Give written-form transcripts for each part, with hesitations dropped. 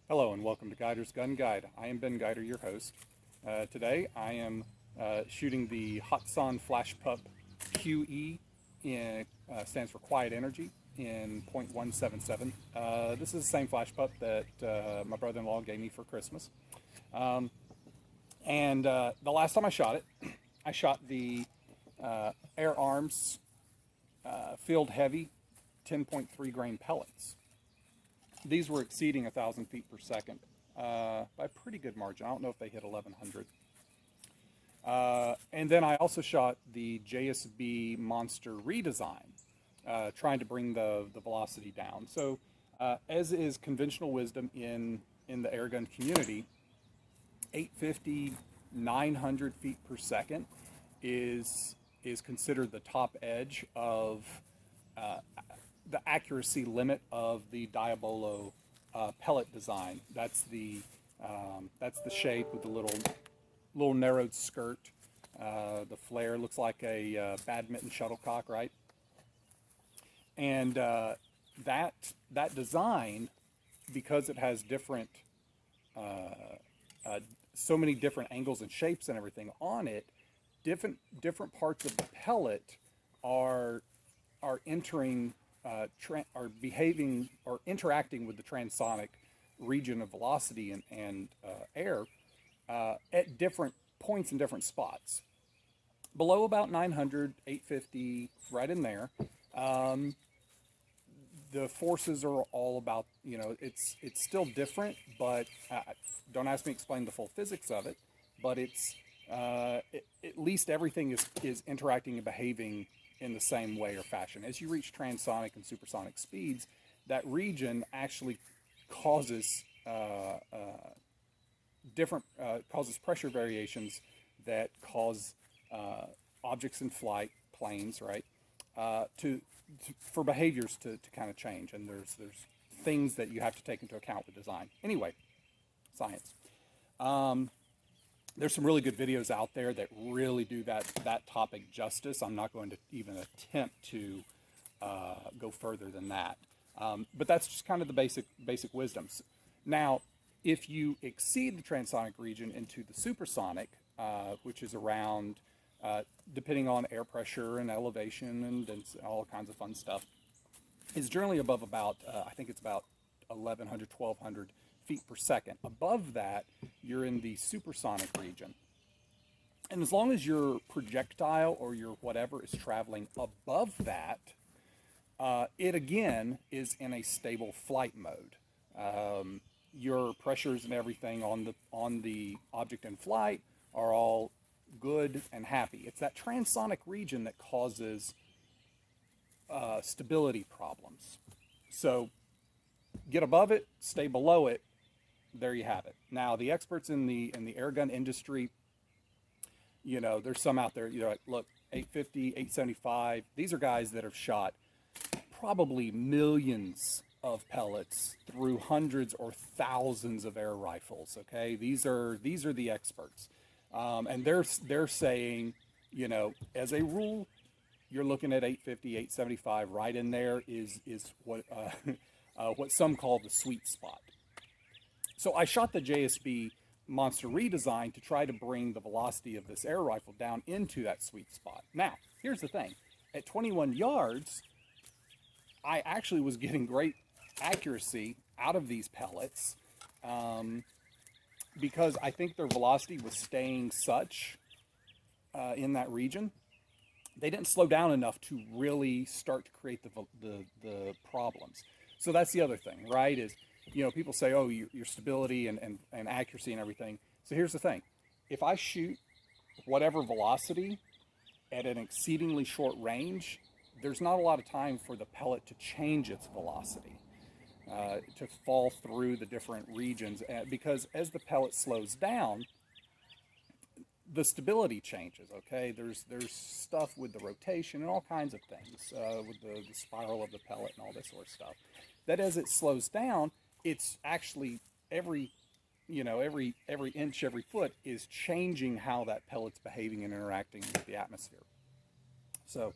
Hello and welcome to Guider's Gun Guide. I am Ben Guider, your host. Today I am shooting the Hatsan Flashpup QE, stands for Quiet Energy, in .177. This is the same Flashpup that my brother-in-law gave me for Christmas. Um, and the last time I shot it, I shot the Air Arms Field Heavy 10.3 grain pellets. These were exceeding 1,000 feet per second by a pretty good margin. I don't know if they hit 1,100. And then I also shot the JSB Monster redesign, trying to bring the velocity down. So, as is conventional wisdom in the airgun community, 850, 900 feet per second is considered the top edge of uh, the accuracy limit of the Diabolo pellet design. That's the shape with the little narrowed skirt. The flare looks like a badminton shuttlecock, right? And that design, because it has different uh, so many different angles and shapes and everything on it, different parts of the pellet are are entering, are behaving or interacting with the transonic region of velocity and air at different points in different spots. Below about 900, 850, right in there, um, the forces are all about, it's still different, but don't ask me to explain the full physics of it, but at least everything is interacting and behaving in the same way or fashion. As you reach transonic and supersonic speeds, that region actually causes causes pressure variations that cause objects in flight, planes, right, for behaviors to kind of change. And there's things that you have to take into account with design. Anyway, science. Um, there's some really good videos out there that really do that topic justice. I'm not going to even attempt to go further than that. But that's just kind of the basic wisdoms. Now, if you exceed the transonic region into the supersonic, which is around, depending on air pressure and elevation and all kinds of fun stuff, is generally above about, I think it's about 1,100, 1,200 feet per second. Above that, you're in the supersonic region. And as long as your projectile or your whatever is traveling above that, it again is in a stable flight mode. Your pressures and everything on the object in flight are all good and happy. It's that transonic region that causes stability problems. So get above it, stay below it. There you have it. Now the experts in the airgun industry, there's some out there. Like, look, 850, 875. These are guys that have shot probably millions of pellets through hundreds or thousands of air rifles. Okay, these are the experts, and they're saying, as a rule, you're looking at 850, 875. Right in there is what what some call the sweet spot. So I shot the JSB Monster redesign to try to bring the velocity of this air rifle down into that sweet spot. Now, here's the thing. At 21 yards, I actually was getting great accuracy out of these pellets, because I think their velocity was staying such in that region. They didn't slow down enough to really start to create the problems. So that's the other thing, right? Is, people say, oh, your stability and accuracy and everything. So here's the thing. If I shoot whatever velocity at an exceedingly short range, there's not a lot of time for the pellet to change its velocity, to fall through the different regions. Because as the pellet slows down, the stability changes. Okay, there's stuff with the rotation and all kinds of things, with the spiral of the pellet and all this sort of stuff. That as it slows down, it's actually every inch, every foot is changing how that pellet's behaving and interacting with the atmosphere. So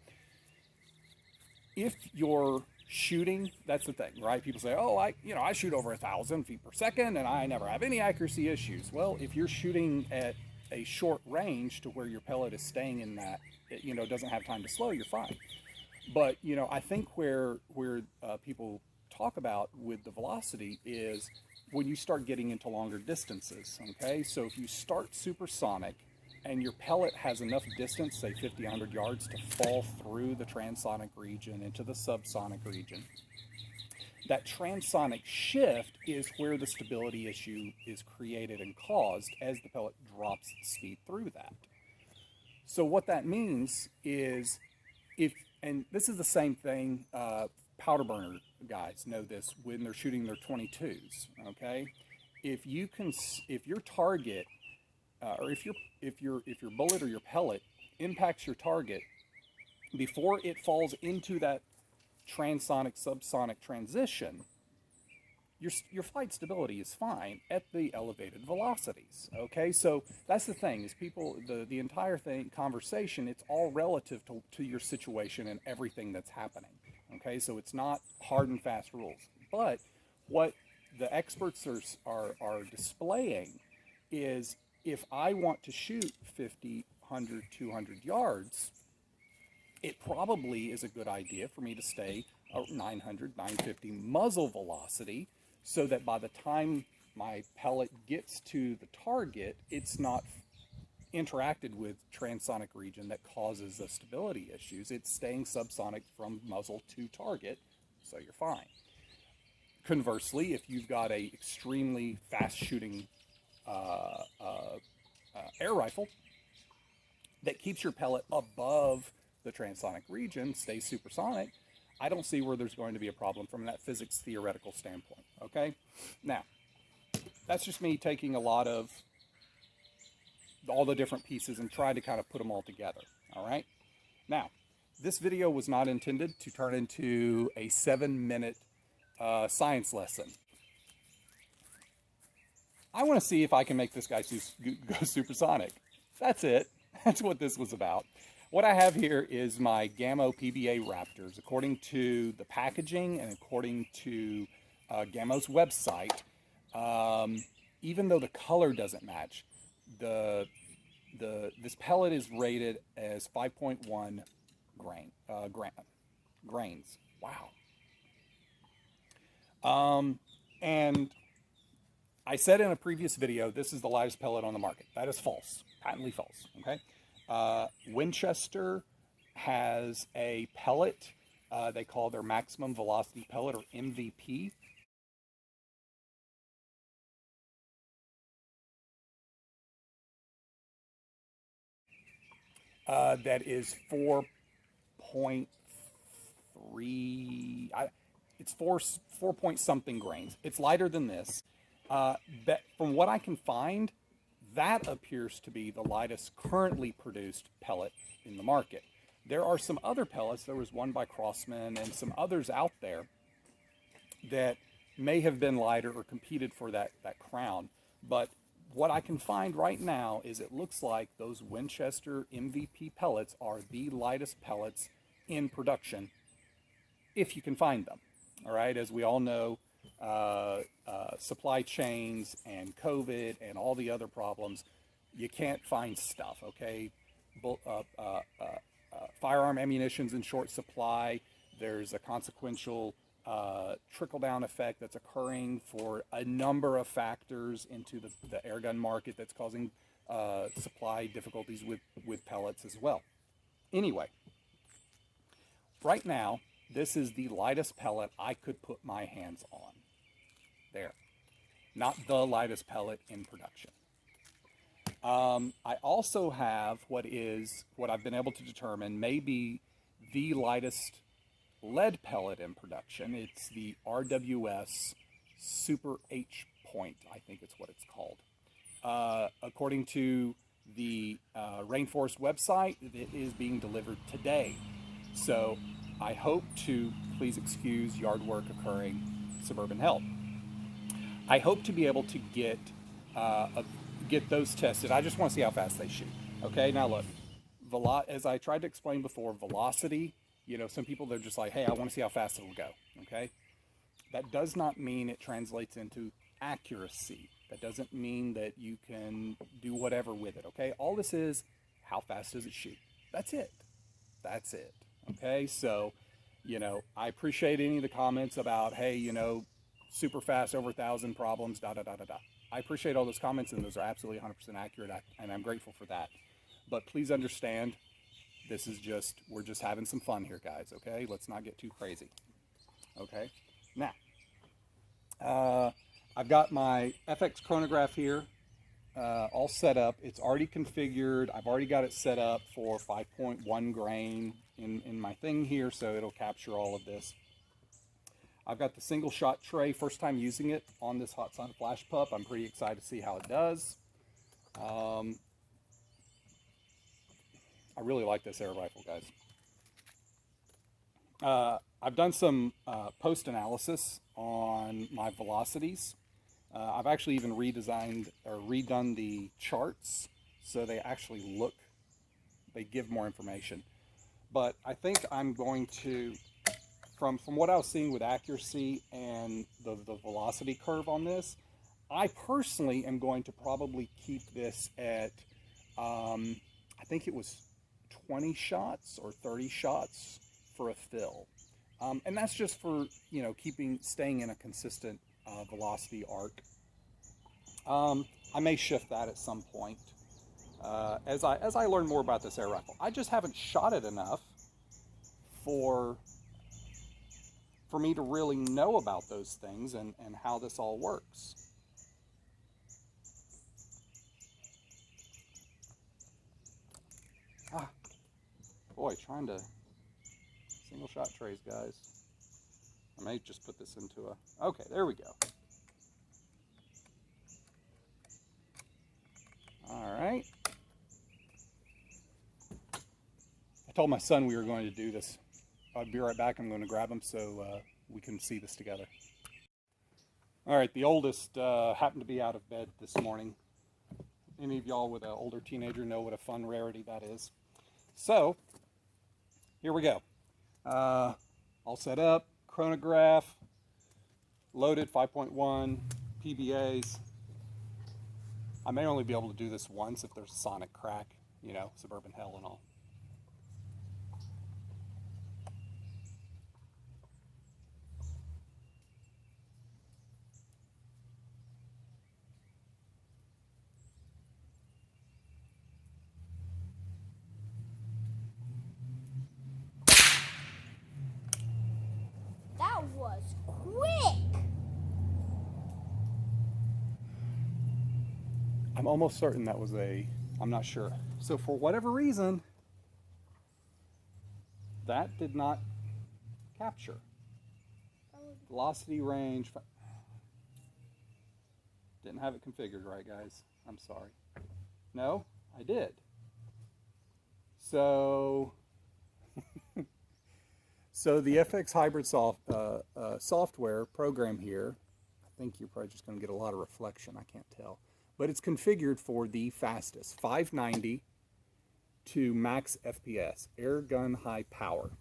if your shooting, that's the thing, right? People say, oh, I shoot over 1,000 feet per second and I never have any accuracy issues. Well, if you're shooting at a short range to where your pellet is staying in that, doesn't have time to slow, you're fine. But, I think where people talk about with the velocity is when you start getting into longer distances, okay? So if you start supersonic and your pellet has enough distance, say 50, 100 yards, to fall through the transonic region into the subsonic region, that transonic shift is where the stability issue is created and caused as the pellet drops the speed through that. So what that means is and this is the same thing, powder burner guys know this when they're shooting their 22s, okay? If your target, or if your bullet or your pellet impacts your target before it falls into that transonic subsonic transition, your flight stability is fine at the elevated velocities. Okay, so that's the thing is the entire conversation, it's all relative to your situation and everything that's happening. Okay, so it's not hard and fast rules, but what the experts are displaying is if I want to shoot 50, 100, 200 yards, it probably is a good idea for me to stay at 900, 950 muzzle velocity so that by the time my pellet gets to the target, it's not interacted with transonic region that causes the stability issues. It's staying subsonic from muzzle to target, so you're fine. Conversely, if you've got a extremely fast shooting air rifle that keeps your pellet above the transonic region, stays supersonic, I don't see where there's going to be a problem from that physics theoretical standpoint, okay? Now, that's just me taking a lot of all the different pieces and trying to kind of put them all together, all right? Now, this video was not intended to turn into a 7-minute science lesson. I want to see if I can make this guy go supersonic. That's it. That's what this was about. What I have here is my Gammo PBA Raptors. According to the packaging and according to Gammo's website, even though the color doesn't match, this pellet is rated as 5.1 grains. Wow. And I said in a previous video, this is the lightest pellet on the market. That is false, patently false, okay? Winchester has a pellet they call their maximum velocity pellet, or MVP. That is 4.3, it's 4 point something grains. It's lighter than this. But from what I can find, that appears to be the lightest currently produced pellet in the market. There are some other pellets. There was one by Crossman and some others out there that may have been lighter or competed for that crown. But what I can find right now is it looks like those Winchester MVP pellets are the lightest pellets in production, if you can find them. All right, as we all know, supply chains and COVID and all the other problems, you can't find stuff, okay? Firearm ammunition's in short supply. There's a consequential trickle-down effect that's occurring for a number of factors into the airgun market that's causing supply difficulties with pellets as well. Anyway, right now, this is the lightest pellet I could put my hands on. There. Not the lightest pellet in production. I also have what I've been able to determine may be the lightest lead pellet in production. It's the RWS Super H Point, I think it's what it's called. According to the Rainforest website, it is being delivered today. So I hope to, please excuse yard work occurring, suburban help. I hope to be able to get those tested. I just want to see how fast they shoot. Okay, now look, as I tried to explain before, velocity, You know, some people, they're just like, hey, I want to see how fast it'll go, okay? That does not mean it translates into accuracy. That doesn't mean that you can do whatever with it, okay? All this is, how fast does it shoot? That's it. That's it, okay? So, you know, I appreciate any of the comments about, hey, you know, super fast, over 1,000 problems, da da da da da. I appreciate all those comments, and those are absolutely 100% accurate, and I'm grateful for that. But please understand, this is just, we're just having some fun here, guys, okay? Let's not get too crazy, okay? Now, I've got my FX chronograph here all set up. It's already configured. I've already got it set up for 5.1 grain in my thing here, so it'll capture all of this. I've got the single shot tray, first time using it on this Hatsan Flashpup. I'm pretty excited to see how it does. I really like this air rifle, guys. I've done some post-analysis on my velocities. I've actually even redesigned or redone the charts so they actually look, they give more information. But I think I'm going to, from what I was seeing with accuracy and the velocity curve on this, I personally am going to probably keep this at, I think it was 20 shots or 30 shots for a fill. And that's just for, you know, staying in a consistent velocity arc. I may shift that at some point as I learn more about this air rifle. I just haven't shot it enough for me to really know about those things and how this all works. Boy, trying to single shot trays, guys. I may just put this into a, okay, there we go. All right. I told my son we were going to do this. I'll be right back. I'm going to grab him so we can see this together. All right, the oldest happened to be out of bed this morning. Any of y'all with an older teenager know what a fun rarity that is. So, here we go. All set up, chronograph, loaded 5.1, PBAs. I may only be able to do this once if there's a sonic crack, you know, suburban hell and all. That was quick! I'm almost certain that was I'm not sure. So for whatever reason, that did not capture. Velocity range. Didn't have it configured right, guys. I'm sorry. No, I did. So, so the FX Hybrid software program here, I think you're probably just going to get a lot of reflection. I can't tell. But it's configured for the fastest, 590 to max FPS, air gun high power.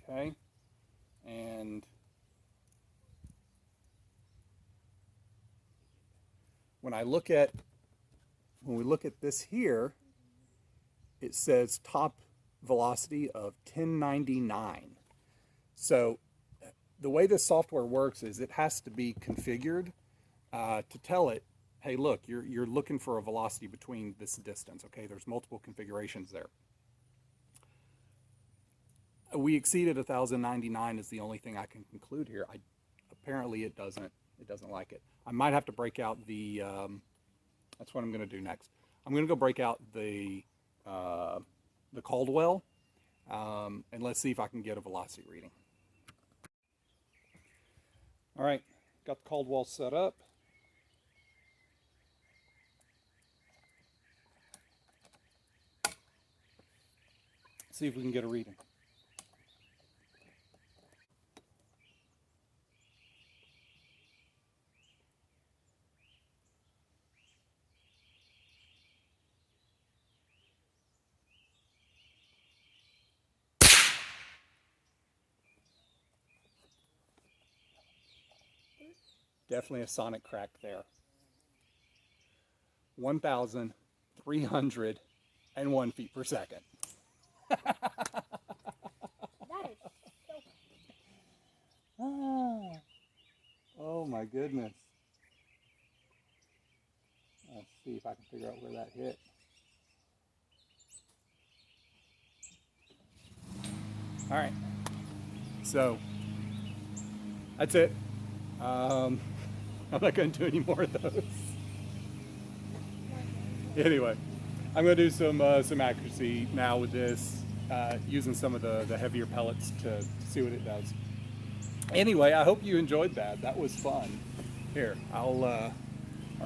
Okay, and when we look at this here, it says top velocity of 1099. So the way this software works is it has to be configured to tell it, hey, look, you're looking for a velocity between this distance. Okay, there's multiple configurations there. We exceeded 1,099 is the only thing I can conclude here. Apparently it doesn't like it. I might have to break out the, that's what I'm going to do next. I'm going to go break out the Caldwell, and let's see if I can get a velocity reading. All right, got the Caldwell set up. See if we can get a reading. Definitely a sonic crack there. 1,301 feet per second. That is so. Oh my goodness. Let's see if I can figure out where that hit. All right, so that's it. I'm not going to do any more of those. Anyway, I'm going to do some accuracy now with this, using some of the heavier pellets to see what it does. Anyway, I hope you enjoyed that. That was fun. Here, I'll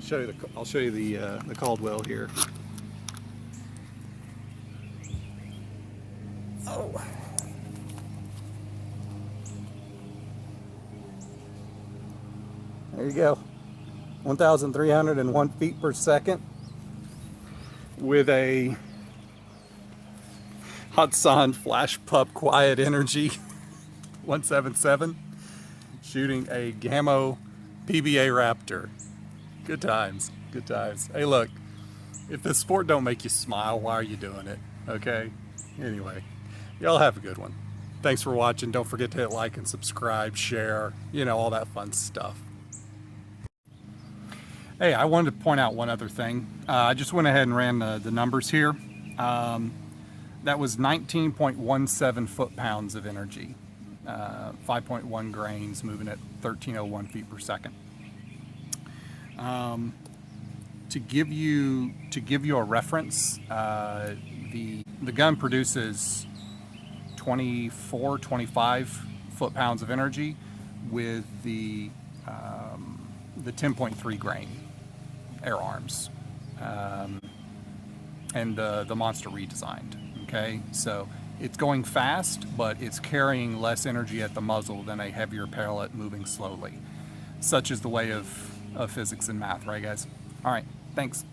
show you the Caldwell here. Oh. There you go. 1,301 feet per second with a Hatsan Flashpup Quiet Energy 177 shooting a Gamma PBA Raptor. Good times, good times. Hey look, if the sport don't make you smile, why are you doing it? Okay? Anyway, y'all have a good one. Thanks for watching. Don't forget to hit like and subscribe, share, you know, all that fun stuff. Hey, I wanted to point out one other thing. I just went ahead and ran the numbers here. That was 19.17 foot-pounds of energy. 5.1 grains, moving at 1,301 feet per second. To give you a reference, the gun produces 25 foot-pounds of energy with the 10.3 grain air arms, and the Monster redesigned. Okay, so it's going fast, but it's carrying less energy at the muzzle than a heavier pellet moving slowly. Such is the way of physics and math, right guys? All right, thanks.